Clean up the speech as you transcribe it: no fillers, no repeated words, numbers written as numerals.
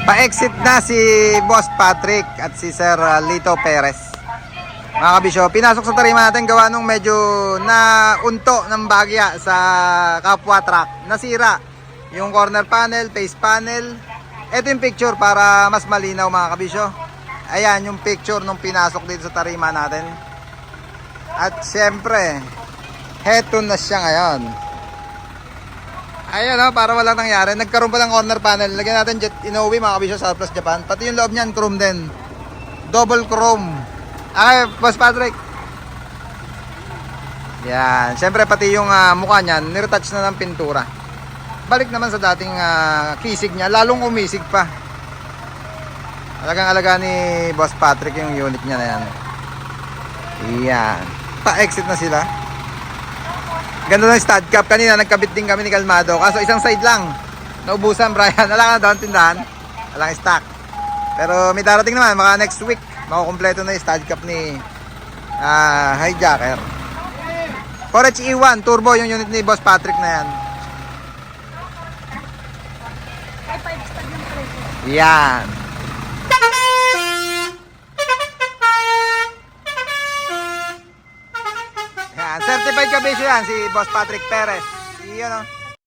Pa-exit na si Boss Patrick at si Sir Lito Perez. Mga kabisyo, pinasok sa tarima natin gawa nung medyo naunto ng bagya sa kapwa track. Nasira yung corner panel, face panel. Ito yung picture para mas malinaw mga kabisyo. Ayan yung picture nung pinasok dito sa tarima natin. At syempre, heto na siya ngayon. Ayun para walang nangyari. Nagkaroon pa ng corner panel. Lagyan natin jet Inoue mga kabisyo sa Plus Japan. Pati yung loob niyan chrome din. Double chrome. Okay, Boss Patrick. Yan. Siyempre pati yung mukha niyan, niretouch na ng pintura. Balik naman sa dating kisig niya. Lalong umisig pa. Alagang-alaga ni Boss Patrick yung unit niya na yan. Yan. Pa-exit na sila. Ganda ng stud cap. Kanina nagkabit din kami ni Kalmado. Kaso isang side lang. Naubusan, Brian. Wala ka na doon tindahan. Walang stock. Pero may darating naman. Mga next week. Makukumpleto na yung stud cap ni Hijacker. 4HE1 turbo yung unit ni Boss Patrick na yan. Yan. Yan. Certified kabisyo yan si Boss Patrick Perez. Yun